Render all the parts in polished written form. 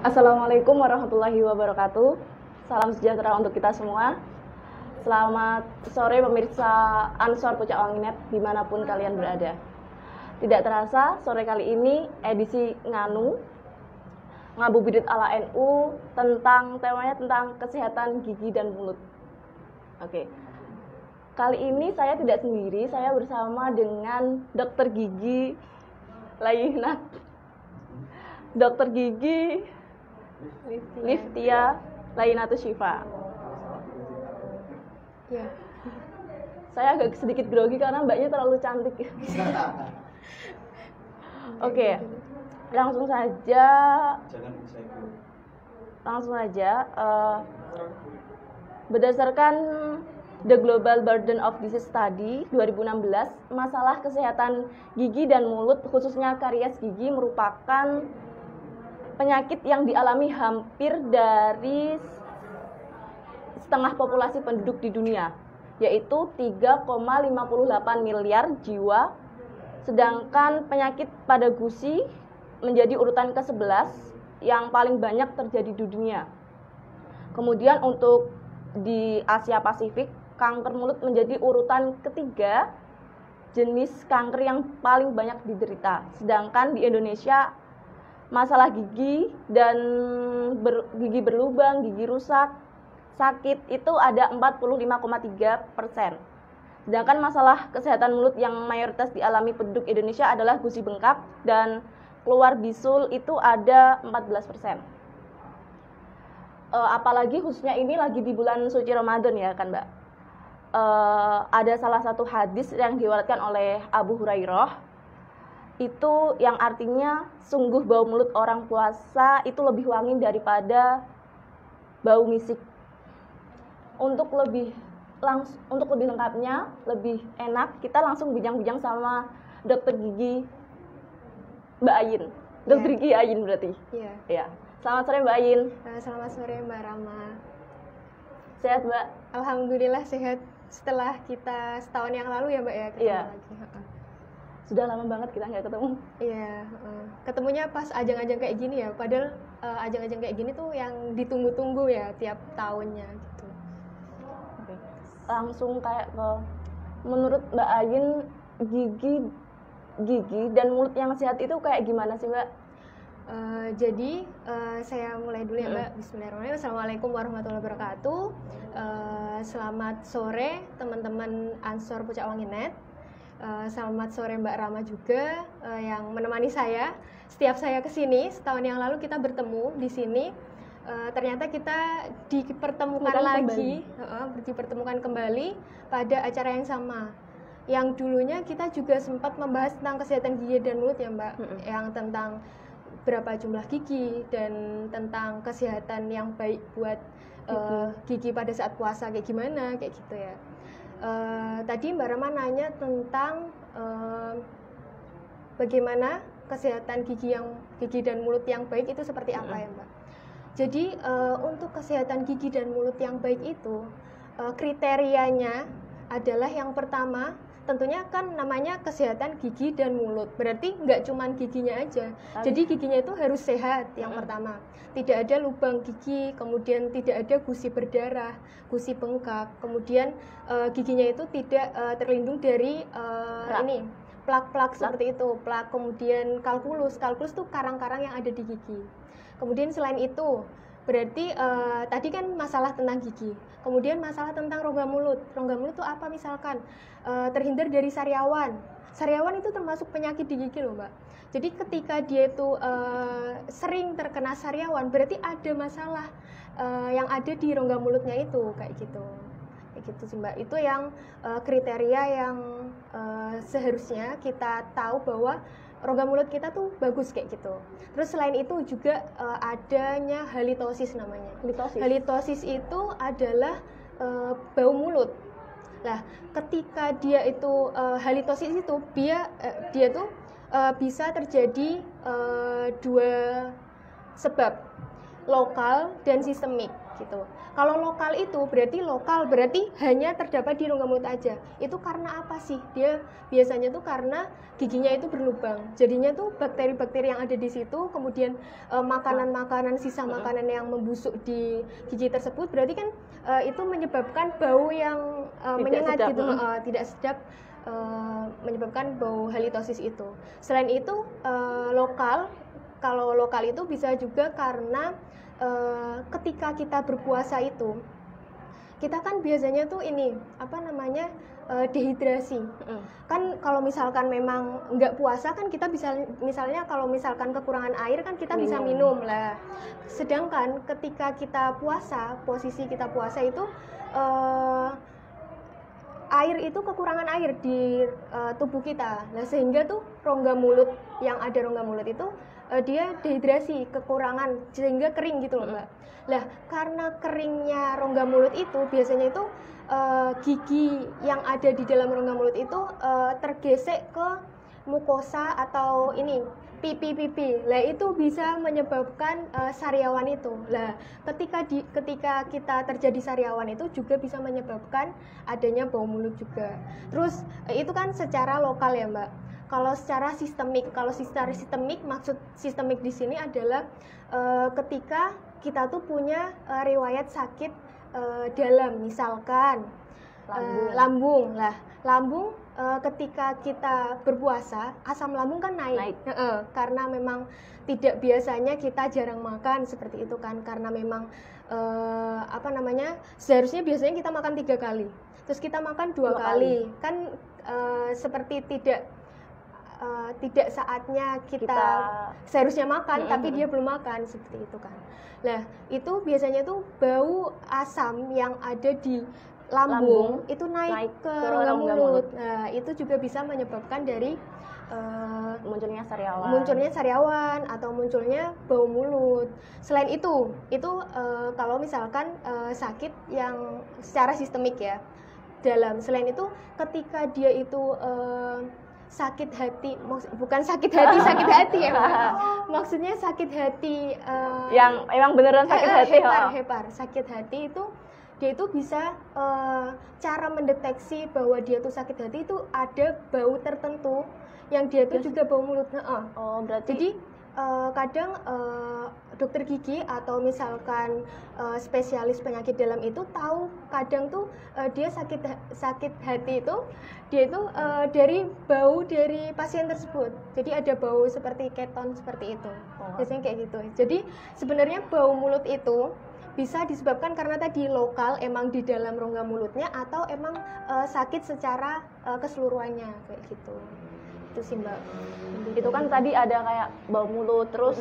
Assalamualaikum warahmatullahi wabarakatuh. Salam sejahtera untuk kita semua. Selamat sore pemirsa Ansor Pucak Wanginet dimanapun kalian berada. Tidak terasa sore kali ini edisi Ngabuburit ala NU temanya tentang kesehatan gigi dan mulut. Oke. Kali ini saya tidak sendiri, saya bersama dengan dokter gigi Lainat. Dokter gigi Liftia Lainatus Syifa. Ya. Saya agak sedikit grogi karena mbaknya terlalu cantik. Oke, langsung saja. Berdasarkan The Global Burden of Disease Study 2016, masalah kesehatan gigi dan mulut, khususnya karies gigi, merupakan penyakit yang dialami hampir dari setengah populasi penduduk di dunia, yaitu 3,58 miliar jiwa, sedangkan penyakit pada gusi menjadi urutan ke-11 yang paling banyak terjadi di dunia. Kemudian untuk di Asia Pasifik, kanker mulut menjadi urutan ketiga jenis kanker yang paling banyak diderita, sedangkan di Indonesia masalah gigi dan gigi berlubang, gigi rusak, sakit itu ada 45,3%. Sedangkan masalah kesehatan mulut yang mayoritas dialami penduduk Indonesia adalah gusi bengkak dan keluar bisul itu ada 14%. Apalagi khususnya ini lagi di bulan suci Ramadan ya kan Mbak. Ada salah satu hadis yang diriwayatkan oleh Abu Hurairah, itu yang artinya sungguh bau mulut orang puasa itu lebih wangi daripada bau misik. Untuk lebih lengkapnya, lebih enak, kita langsung bincang-bincang sama dokter gigi Mbak Ayin. Dokter gigi Ayin berarti. Iya. Ya. Selamat sore Mbak Ayin. Selamat sore Mbak Rama. Sehat Mbak? Alhamdulillah sehat setelah kita setahun yang lalu ya Mbak ya ketemu lagi. Sudah lama banget kita nggak ketemu. Iya, ketemunya pas ajang-ajang kayak gini ya. Padahal ajang-ajang kayak gini tuh yang ditunggu-tunggu ya tiap tahunnya gitu. Oke. Langsung kayak ke, menurut Mbak Ayin, gigi dan mulut yang sehat itu kayak gimana sih Mbak? Jadi saya mulai dulu ya Mbak. Bismillahirrahmanirrahim. Assalamualaikum warahmatullahi wabarakatuh. Selamat sore teman-teman Ansor Pucak Wanginet. Selamat sore Mbak Rama juga yang menemani saya. Setiap saya kesini, setahun yang lalu kita bertemu di sini. Ternyata kita dipertemukan kembali pada acara yang sama. Yang dulunya kita juga sempat membahas tentang kesehatan gigi dan mulut ya Mbak, yang tentang berapa jumlah gigi dan tentang kesehatan yang baik buat gigi pada saat puasa kayak gimana, kayak gitu ya. Tadi Mbak Rama nanya tentang bagaimana kesehatan gigi dan mulut yang baik itu seperti apa ya Mbak. Jadi untuk kesehatan gigi dan mulut yang baik itu kriterianya adalah yang pertama tentunya kan namanya kesehatan gigi dan mulut, berarti nggak cuman giginya aja. Jadi giginya itu harus sehat yang pertama, tidak ada lubang gigi, kemudian tidak ada gusi berdarah, gusi bengkak, kemudian giginya itu tidak terlindung dari plak-plak seperti itu, plak, kemudian kalkulus tuh karang-karang yang ada di gigi. Kemudian selain itu berarti tadi kan masalah tentang gigi, kemudian masalah tentang rongga mulut itu apa misalkan terhindar dari sariawan itu termasuk penyakit di gigi loh Mbak. Jadi ketika dia itu sering terkena sariawan berarti ada masalah yang ada di rongga mulutnya itu kayak gitu sih Mbak. Itu yang kriteria yang seharusnya kita tahu bahwa rongga mulut kita tuh bagus kayak gitu. Terus selain itu juga adanya halitosis namanya. Halitosis itu adalah bau mulut. Nah, ketika dia itu halitosis itu dia tuh bisa terjadi dua sebab, lokal dan sistemik. gitu. Kalau lokal itu berarti hanya terdapat di rongga mulut aja. Itu karena apa sih? Dia biasanya tuh karena giginya itu berlubang. Jadinya tuh bakteri-bakteri yang ada di situ, kemudian makanan-makanan, sisa makanan yang membusuk di gigi tersebut, berarti kan itu menyebabkan bau yang menyengat gitu, tidak sedap, menyebabkan bau halitosis itu. Selain itu kalau lokal itu bisa juga karena ketika kita berpuasa itu, kita kan biasanya tuh dehidrasi. Kan kalau misalkan memang nggak puasa kan kita bisa, misalnya kalau misalkan kekurangan air kan kita bisa minum lah. Sedangkan ketika kita puasa, posisi kita puasa itu air itu kekurangan air di tubuh kita. Nah, sehingga tuh rongga mulut itu dia dehidrasi, kekurangan, sehingga kering gitu loh, Mbak. Lah, karena keringnya rongga mulut itu biasanya itu gigi yang ada di dalam rongga mulut itu tergesek ke mukosa atau pipi. Lah, itu bisa menyebabkan sariawan itu. Lah, ketika kita terjadi sariawan itu juga bisa menyebabkan adanya bau mulut juga. Terus itu kan secara lokal ya, Mbak. Kalau secara sistemik, maksud sistemik di sini adalah ketika kita tuh punya riwayat sakit dalam, misalkan lambung. Lambung ketika kita berpuasa, asam lambung kan naik. Karena memang tidak biasanya kita jarang makan seperti itu kan, karena memang seharusnya biasanya kita makan 3 kali, terus kita makan 2 kali. Kan seperti tidak saatnya kita seharusnya makan, tapi dia belum makan, seperti itu kan. Nah, itu biasanya tuh bau asam yang ada di lambung itu naik ke rongga mulut. Nah, itu juga bisa menyebabkan dari munculnya sariawan atau munculnya bau mulut. Selain itu kalau misalkan sakit yang secara sistemik ya dalam. Selain itu ketika dia itu sakit hati, bukan sakit hati ya, maksudnya sakit hati yang emang beneran sakit hati. Hepar. Sakit hati itu dia itu bisa cara mendeteksi bahwa dia tuh sakit hati itu ada bau tertentu yang dia tuh juga bau mulut. Berarti jadi kadang dokter gigi atau misalkan spesialis penyakit dalam itu tahu kadang tuh dia sakit hati itu dia itu dari bau dari pasien tersebut. Jadi ada bau seperti keton seperti itu. Biasanya kayak gitu. Jadi sebenarnya bau mulut itu bisa disebabkan karena tadi lokal emang di dalam rongga mulutnya atau emang sakit secara keseluruhannya kayak gitu. Itu sih, Mbak. Itu kan tadi ada kayak bau mulut, terus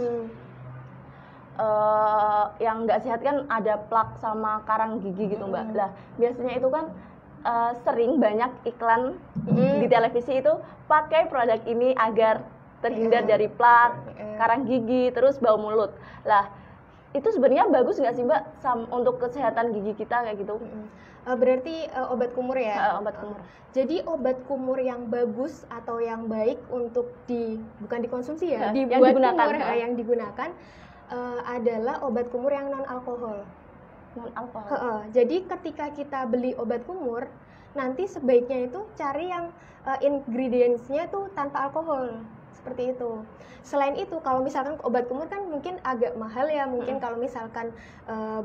yang nggak sehat kan ada plak sama karang gigi gitu, Mbak. Lah, biasanya itu kan sering banyak iklan di televisi itu pakai produk ini agar terhindar dari plak, karang gigi, terus bau mulut. Lah, itu sebenarnya bagus nggak sih, Mbak, untuk kesehatan gigi kita kayak gitu? Berarti obat kumur ya? Obat kumur. Jadi obat kumur yang bagus atau yang baik untuk bukan dikonsumsi ya, yang digunakan. Yang digunakan adalah obat kumur yang non alkohol. Jadi ketika kita beli obat kumur, nanti sebaiknya itu cari yang ingredients-nya tuh tanpa alkohol. Seperti itu. Selain itu, kalau misalkan obat kumur kan mungkin agak mahal ya, mungkin kalau misalkan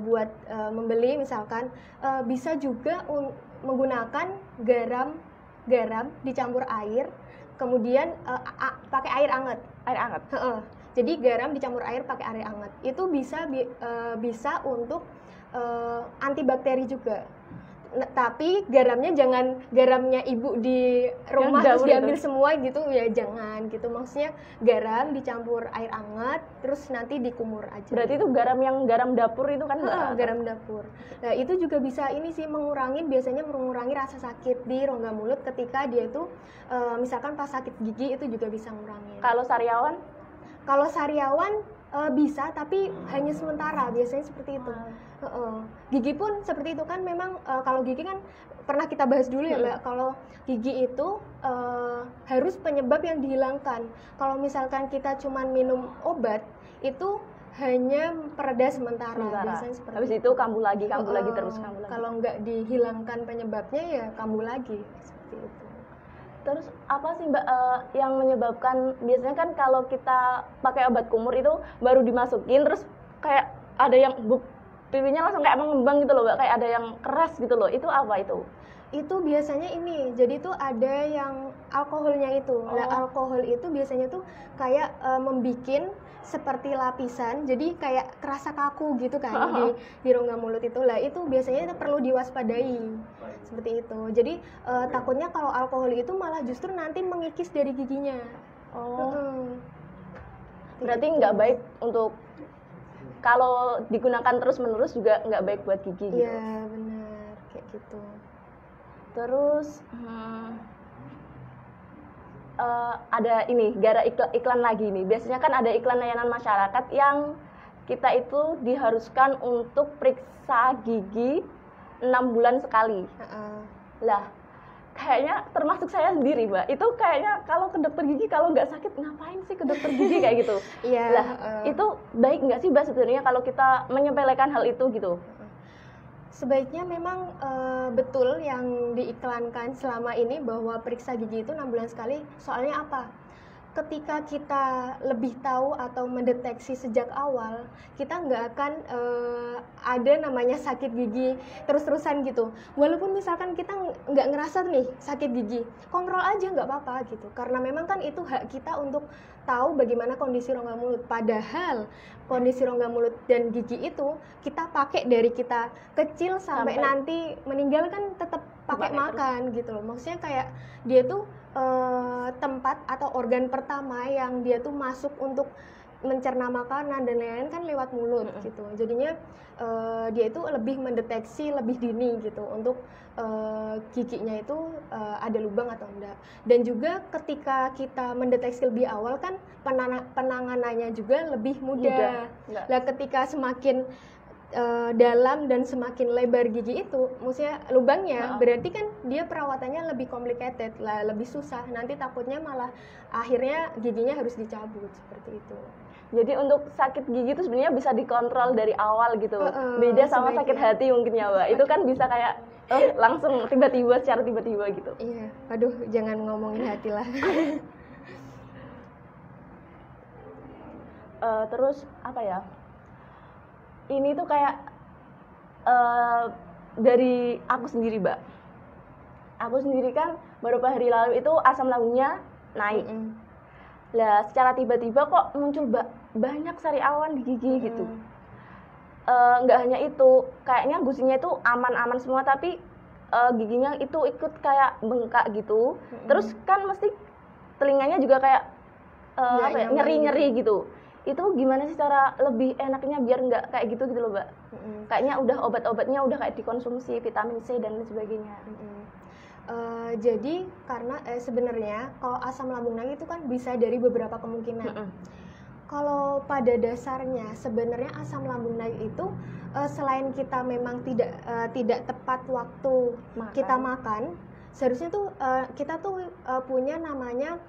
buat membeli misalkan bisa juga menggunakan garam dicampur air, kemudian pakai air hangat. Jadi garam dicampur air pakai air hangat. Itu bisa untuk antibakteri juga. Tapi garamnya jangan garamnya ibu di rumah terus diambil semua gitu ya, jangan gitu. Maksudnya garam dicampur air hangat terus nanti dikumur aja. Berarti itu garam dapur itu kan? Garam dapur. Nah, itu juga bisa biasanya mengurangi rasa sakit di rongga mulut ketika dia itu misalkan pas sakit gigi, itu juga bisa mengurangi. Kalau sariawan? Kalau sariawan bisa, tapi hanya sementara, biasanya seperti itu. Gigi pun seperti itu kan, memang kalau gigi kan pernah kita bahas dulu ya, Mbak. Kalau gigi itu harus penyebab yang dihilangkan. Kalau misalkan kita cuma minum obat, itu hanya pereda sementara. Sementara. Biasanya seperti Habis itu kambuh lagi terus kambuh lagi. Kalau nggak dihilangkan penyebabnya ya kambuh lagi seperti itu. Terus apa sih Mbak yang menyebabkan, biasanya kan kalau kita pakai obat kumur itu baru dimasukin terus kayak ada yang pipinya langsung kayak mengembang gitu loh Mbak, kayak ada yang keras gitu loh, itu apa itu? Itu biasanya ini, jadi tuh ada yang alkoholnya itu. Nah, alkohol itu biasanya tuh kayak membikin seperti lapisan, jadi kayak kerasa kaku gitu kan di rongga mulut itu. Lah itu biasanya itu perlu diwaspadai seperti itu. Jadi takutnya kalau alkohol itu malah justru nanti mengikis dari giginya. Berarti nggak baik untuk kalau digunakan terus-menerus, juga nggak baik buat gigi gitu. Iya benar, kayak gitu. Terus ada ini, gara iklan lagi nih. Biasanya kan ada iklan layanan masyarakat yang kita itu diharuskan untuk periksa gigi 6 bulan sekali. Lah, kayaknya termasuk saya sendiri Mbak, itu kayaknya kalau ke dokter gigi kalau nggak sakit ngapain sih ke dokter gigi kayak gitu. Lah, itu baik nggak sih Mbak sebenarnya kalau kita menyepelekan hal itu gitu? Sebaiknya memang betul yang diiklankan selama ini bahwa periksa gigi itu 6 bulan sekali. Soalnya apa? Ketika kita lebih tahu atau mendeteksi sejak awal, kita nggak akan ada namanya sakit gigi terus-terusan gitu. Walaupun misalkan kita nggak ngerasa nih sakit gigi, kontrol aja nggak apa-apa gitu. Karena memang kan itu hak kita untuk tahu bagaimana kondisi rongga mulut. Padahal kondisi rongga mulut dan gigi itu kita pakai dari kita kecil sampai nanti meninggal kan tetap pakai makan gitu loh. Maksudnya kayak dia tuh tempat atau organ pertama yang dia tuh masuk untuk mencerna makanan dan lain-lain kan lewat mulut gitu. Jadinya dia itu lebih mendeteksi lebih dini gitu untuk giginya itu ada lubang atau enggak. Dan juga ketika kita mendeteksi lebih awal kan penanganannya juga lebih mudah. Lah ketika semakin dalam dan semakin lebar gigi itu, maksudnya lubangnya, berarti kan dia perawatannya lebih complicated lah, lebih susah. Nanti takutnya malah akhirnya giginya harus dicabut seperti itu. Jadi untuk sakit gigi itu sebenarnya bisa dikontrol dari awal gitu. Beda sama sakit hati mungkin ya Mbak. Itu kan bisa kayak langsung tiba-tiba, secara tiba-tiba gitu. Iya, aduh jangan ngomongin hati lah. Terus apa ya? Ini tuh kayak dari aku sendiri Mbak. Aku sendiri kan beberapa hari lalu itu asam lambungnya naik. Lah secara tiba-tiba kok muncul banyak sariawan di gigi gitu. Nggak hanya itu, kayaknya gusinya itu aman-aman semua, tapi giginya itu ikut kayak bengkak gitu. Terus kan mesti telinganya juga kayak nyeri-nyeri gitu. Itu gimana sih cara lebih enaknya biar nggak kayak gitu loh Mbak? Kayaknya udah obat-obatnya udah kayak dikonsumsi, vitamin C dan lain sebagainya. Jadi karena sebenarnya kalau asam lambung naik itu kan bisa dari beberapa kemungkinan. Kalau pada dasarnya sebenarnya asam lambung naik itu selain kita memang tidak tepat waktu kita makan, seharusnya tuh kita tuh punya namanya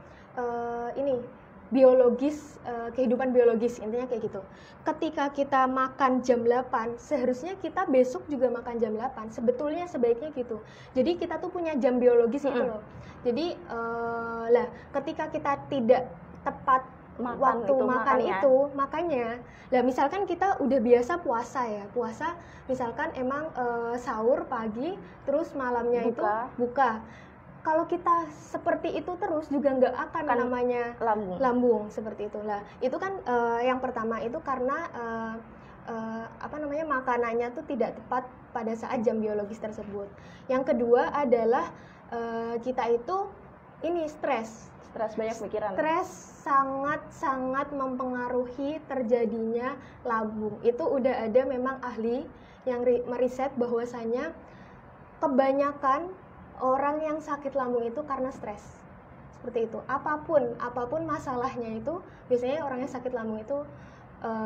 biologis, kehidupan biologis, intinya kayak gitu. Ketika kita makan jam 8, seharusnya kita besok juga makan jam 8. Sebetulnya sebaiknya gitu. Jadi kita tuh punya jam biologis gitu loh. Jadi ketika kita tidak tepat waktu makan itu, makanya lah misalkan kita udah biasa puasa ya. Puasa misalkan emang sahur pagi, terus malamnya itu buka. Kalau kita seperti itu terus juga nggak akan namanya lambung seperti itu lah. Itu kan yang pertama itu karena makanannya tuh tidak tepat pada saat jam biologis tersebut. Yang kedua adalah kita itu stres banyak pikiran. Stres sangat mempengaruhi terjadinya lambung. Itu udah ada memang ahli yang meriset bahwasanya kebanyakan orang yang sakit lambung itu karena stres. Seperti itu. Apapun masalahnya itu, biasanya orang yang sakit lambung itu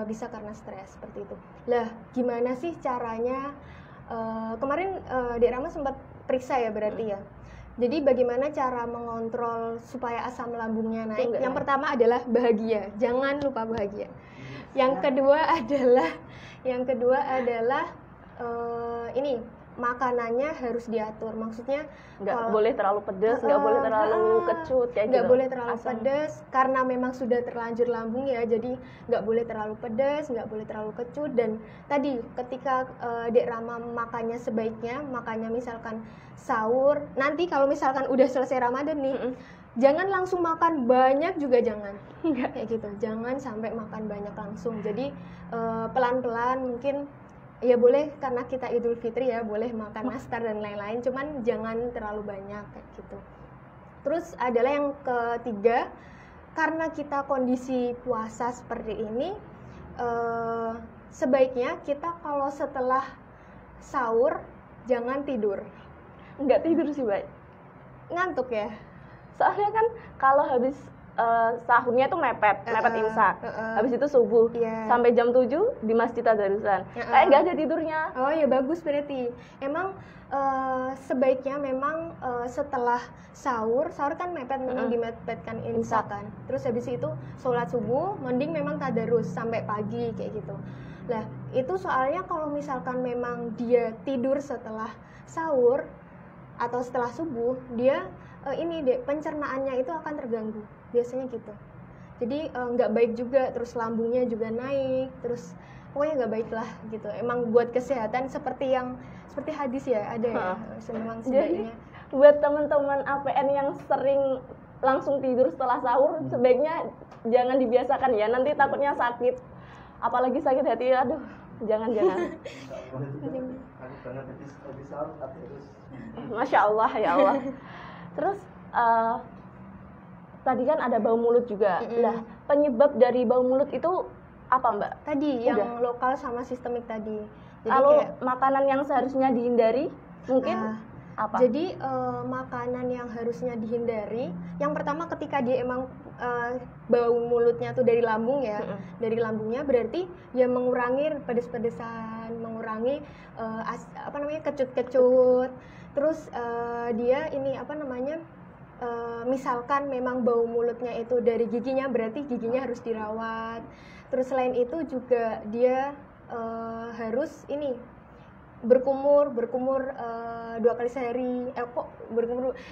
bisa karena stres, seperti itu. Lah, gimana sih caranya? Kemarin Dek Rama sempat periksa ya berarti ya. Jadi bagaimana cara mengontrol supaya asam lambungnya naik? Yang pertama adalah bahagia. Jangan lupa bahagia. Yang kedua adalah ini makanannya harus diatur. Maksudnya nggak boleh terlalu pedas, nggak boleh terlalu kecut kayak nggak gitu. boleh terlalu pedas karena memang sudah terlanjur lambung ya. Jadi nggak boleh terlalu pedas, nggak boleh terlalu kecut. Dan tadi ketika Dek Rama makannya sebaiknya makannya misalkan sahur. Nanti kalau misalkan udah selesai Ramadan nih, jangan langsung makan banyak juga, jangan. Kayak gitu. Jangan sampai makan banyak langsung. Jadi pelan-pelan mungkin. Ya boleh karena kita Idul Fitri ya, boleh makan nastar dan lain-lain, cuman jangan terlalu banyak kayak gitu. Terus adalah yang ketiga, karena kita kondisi puasa seperti ini, sebaiknya kita kalau setelah sahur jangan tidur. Nggak tidur sih, Mbak. Ngantuk ya? Soalnya kan kalau habis sahurnya itu mepet imsak. Habis itu subuh sampai jam 7 di Masjid Tadarusan. Kayak nggak ada tidurnya. Oh ya bagus berarti. Emang sebaiknya memang setelah sahur kan mepet, memang dimepetkan imsak kan. Terus habis itu sholat subuh, mending memang tadarus sampai pagi kayak gitu. Nah itu soalnya kalau misalkan memang dia tidur setelah sahur atau setelah subuh, dia pencernaannya itu akan terganggu, biasanya gitu. Jadi nggak baik juga, terus lambungnya juga naik, terus pokoknya nggak baik lah gitu. Emang buat kesehatan seperti hadis ya ada ya, memang sebaiknya. Jadi buat teman-teman APN yang sering langsung tidur setelah sahur, sebaiknya jangan dibiasakan ya, nanti takutnya sakit, apalagi sakit hati, aduh jangan. Masya Allah ya Allah. Terus tadi kan ada bau mulut juga. Lah, penyebab dari bau mulut itu apa, Mbak? Tadi yang lokal sama sistemik tadi. Jadi kalau makanan yang seharusnya dihindari mungkin apa? Jadi makanan yang harusnya dihindari, yang pertama ketika dia emang bau mulutnya tuh dari lambung ya, dari lambungnya berarti ya mengurangi pedes-pedesan, mengurangi kecut-kecut. Terus dia misalkan memang bau mulutnya itu dari giginya, berarti giginya harus dirawat. Terus selain itu juga dia harus berkumur 2 kali sehari.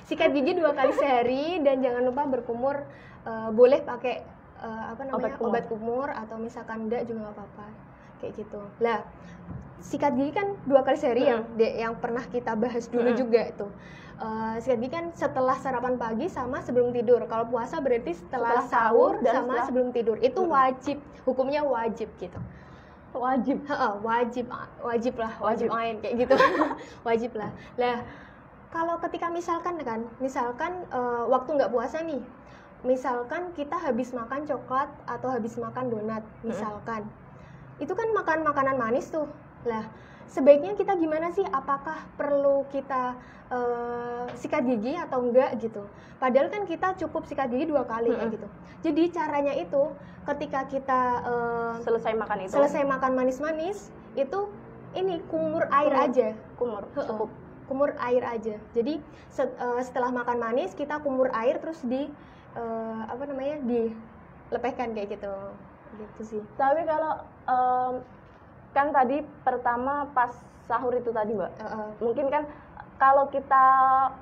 Sikat gigi 2 kali sehari, dan jangan lupa berkumur, boleh pakai obat kumur atau misalkan enggak juga nggak apa-apa kayak gitu. Lah sikat gigi kan 2 kali sehari yang pernah kita bahas dulu juga itu. Sikat gigi kan setelah sarapan pagi sama sebelum tidur. Kalau puasa berarti setelah sahur sama sebelum tidur. Itu wajib, hukumnya wajib gitu. Wajib Ain kayak gitu. Wajib lah. Lah kalau ketika misalkan waktu nggak puasa nih, misalkan kita habis makan coklat atau habis makan donat misalkan, itu kan makan makanan manis tuh. Lah sebaiknya kita gimana sih, apakah perlu kita sikat gigi atau enggak gitu. Padahal kan kita cukup sikat gigi 2 kali kayak gitu. Jadi caranya itu ketika kita selesai makan manis-manis itu kumur air aja. Cukup kumur air aja. Jadi setelah makan manis kita kumur air, terus dilepehkan kayak gitu. Gitu sih. Tapi kalau kan tadi pertama pas sahur itu tadi, Mbak. Mungkin kan kalau kita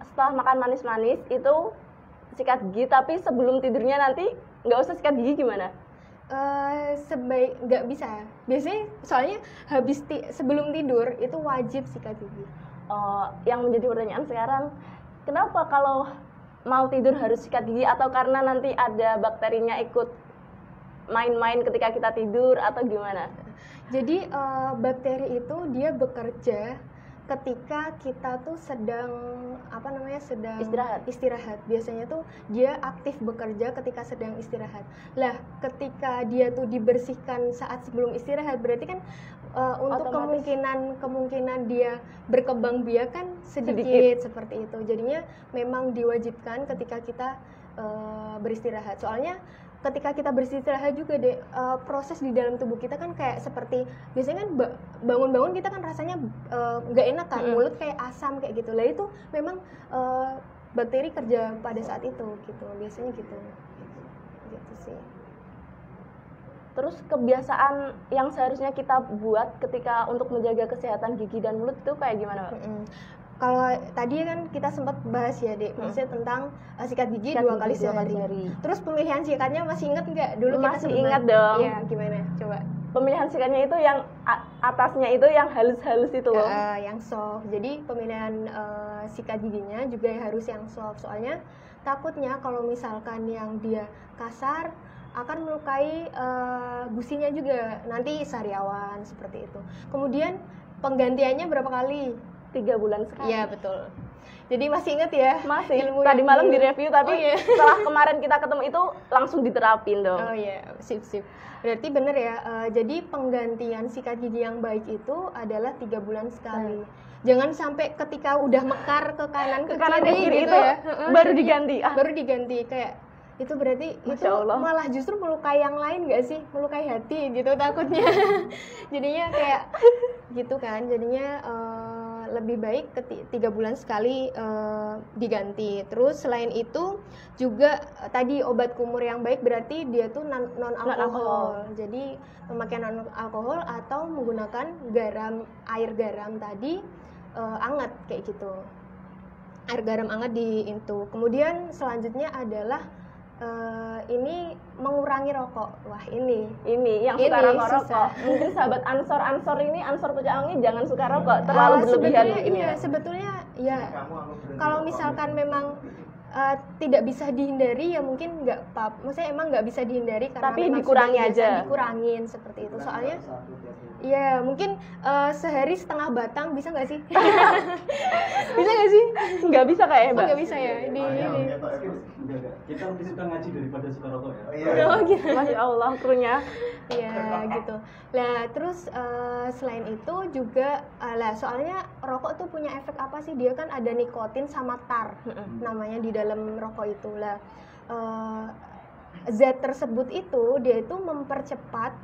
setelah makan manis-manis itu sikat gigi, tapi sebelum tidurnya nanti nggak usah sikat gigi, gimana? Nggak bisa. Biasanya soalnya sebelum tidur itu wajib sikat gigi. Yang menjadi pertanyaan sekarang, kenapa kalau mau tidur harus sikat gigi, atau karena nanti ada bakterinya ikut main-main ketika kita tidur atau gimana? Jadi bakteri itu dia bekerja ketika kita tuh sedang istirahat. Biasanya tuh dia aktif bekerja ketika sedang istirahat. Lah, ketika dia tuh dibersihkan saat sebelum istirahat, berarti kan untuk kemungkinan dia berkembang biak kan sedikit seperti itu. Jadinya memang diwajibkan ketika kita beristirahat. Soalnya ketika kita beristirahat juga proses di dalam tubuh kita kan kayak seperti biasanya kan bangun-bangun kita kan rasanya nggak enak kan, mulut kayak asam kayak gitu. Lah itu memang bakteri kerja pada saat itu gitu, biasanya gitu sih. Terus kebiasaan yang seharusnya kita buat ketika untuk menjaga kesehatan gigi dan mulut itu kayak gimana, Mbak? Kalau tadi kan kita sempat bahas ya, Dek, maksudnya tentang sikat gigi dua kali sehari. Terus pemilihan sikatnya masih ingat nggak? Dulu masih kita ingat dong. Iya, gimana? Coba. Pemilihan sikatnya itu yang atasnya itu yang halus-halus itu loh. Yang soft. Jadi pemilihan sikat giginya juga harus yang soft. Soalnya takutnya kalau misalkan yang dia kasar akan melukai gusinya juga, nanti sariawan seperti itu. Kemudian penggantiannya berapa kali? 3 bulan sekali. Iya, betul. Jadi masih ingat ya? Masih. Tadi malam direview, tapi setelah kemarin kita ketemu itu langsung diterapin dong. Oh iya, sip. Berarti bener ya. Jadi penggantian sikat gigi yang baik itu adalah 3 bulan sekali. Jangan sampai ketika udah mekar ke kanan ke kiri gitu ya, baru diganti. Baru diganti, kayak itu berarti itu malah justru melukai yang lain nggak sih, melukai hati gitu takutnya. Jadinya kayak gitu kan, jadinya lebih baik 3 bulan sekali diganti. Terus selain itu juga tadi obat kumur yang baik berarti dia tuh non alkohol. Jadi pemakaian non alkohol atau menggunakan air garam tadi anget kayak gitu, air garam anget di itu. Kemudian selanjutnya adalah ini mengurangi rokok. Wah, ini yang suka rokok. Mungkin sahabat ansor ini, ansor Pucang jangan suka rokok, terlalu berlebihan ini. Iya, sebetulnya ya. Kalau misalkan memang tidak bisa dihindari ya mungkin nggak maksudnya emang nggak bisa dihindari karena tapi dikurangi aja. Dikurangin seperti itu. Soalnya ya mungkin sehari setengah batang bisa nggak sih? Bisa nggak sih? Nggak bisa kayak Mbak. Nggak bisa ya. Kita lebih suka ngaji daripada suka rokok ya. Oh, gitu. Masya Allah, krunya. Iya gitu. Nah terus selain itu juga soalnya rokok tuh punya efek apa sih? Dia kan ada nikotin sama tar namanya di dalam rokok itu lah. Zat tersebut itu dia itu mempercepat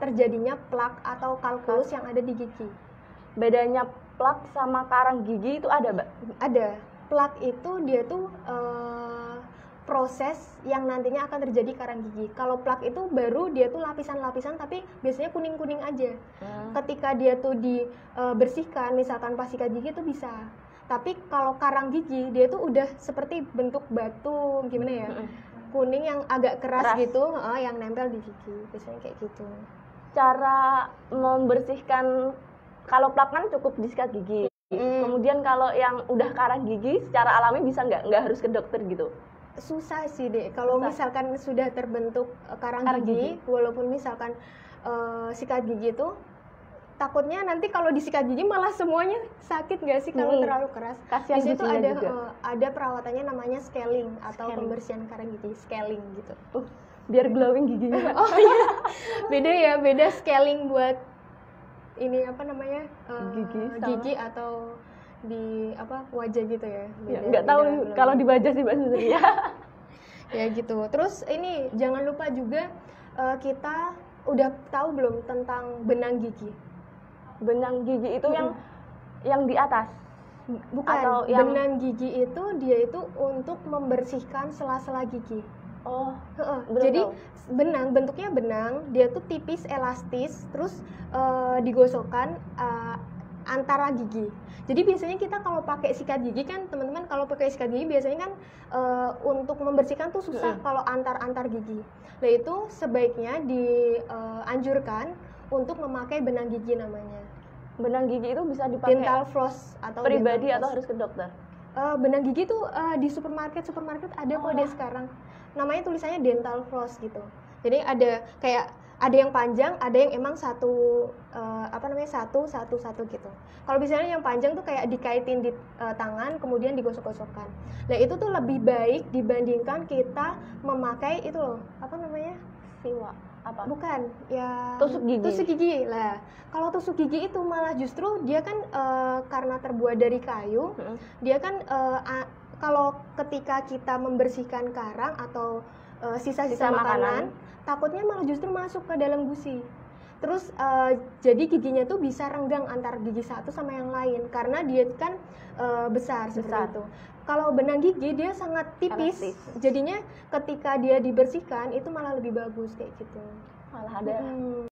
terjadinya plak atau kalkulus yang ada di gigi. Bedanya plak sama karang gigi itu ada, Mbak? Ada. Plak itu dia tuh proses yang nantinya akan terjadi karang gigi. Kalau plak itu baru dia tuh lapisan-lapisan tapi biasanya kuning-kuning aja. Ketika dia tuh dibersihkan, misalkan pas sikat gigi tuh bisa. Tapi kalau karang gigi dia tuh udah seperti bentuk batu, gimana ya? Kuning yang agak keras gitu, yang nempel di gigi. Biasanya kayak gitu. Cara membersihkan, kalau plak kan cukup disikat gigi. Kemudian kalau yang udah karang gigi secara alami bisa nggak harus ke dokter gitu? Susah sih, Dek. Kalau misalkan sudah terbentuk karang gigi, walaupun misalkan sikat gigi itu takutnya nanti kalau disikat gigi malah semuanya sakit nggak sih kalau terlalu keras. Kasian di situ ada perawatannya namanya scaling atau pembersihan karang gigi, scaling gitu. Biar glowing giginya. Oh iya, beda scaling buat ini apa namanya gigi atau di wajah gitu ya. Nggak tahu kalau di wajah sih Mbak Susri ya. Ya gitu. Terus ini jangan lupa juga kita udah tahu belum tentang benang gigi? Benang gigi itu yang di atas. Bukan. Atau benang gigi itu dia itu untuk membersihkan sela-sela gigi. Oh, jadi benang, bentuknya benang, dia tuh tipis, elastis, terus digosokkan antara gigi. Jadi biasanya kita kalau pakai sikat gigi kan teman-teman kalau pakai sikat gigi biasanya kan untuk membersihkan tuh susah kalau antar gigi. Nah itu sebaiknya dianjurkan untuk memakai benang gigi namanya. Benang gigi itu bisa dipakai dental floss atau pribadi atau harus ke dokter? Benang gigi tuh di supermarket ada kok deh sekarang. Namanya tulisannya dental floss gitu. Jadi ada yang panjang, ada yang emang satu gitu. Kalau misalnya yang panjang tuh kayak dikaitin di tangan, kemudian digosok-gosokkan. Nah itu tuh lebih baik dibandingkan kita memakai itu loh, apa namanya? Siwak. Apa? Bukan, ya tusuk gigi. Tusuk gigi lah. Kalau tusuk gigi itu malah justru dia kan karena terbuat dari kayu, dia kan kalau ketika kita membersihkan karang atau sisa-sisa makanan, takutnya malah justru masuk ke dalam gusi. Terus jadi giginya tuh bisa renggang antar gigi satu sama yang lain karena dia kan besar seperti itu. Kalau benang gigi dia sangat tipis, jadinya ketika dia dibersihkan itu malah lebih bagus kayak gitu. malah ada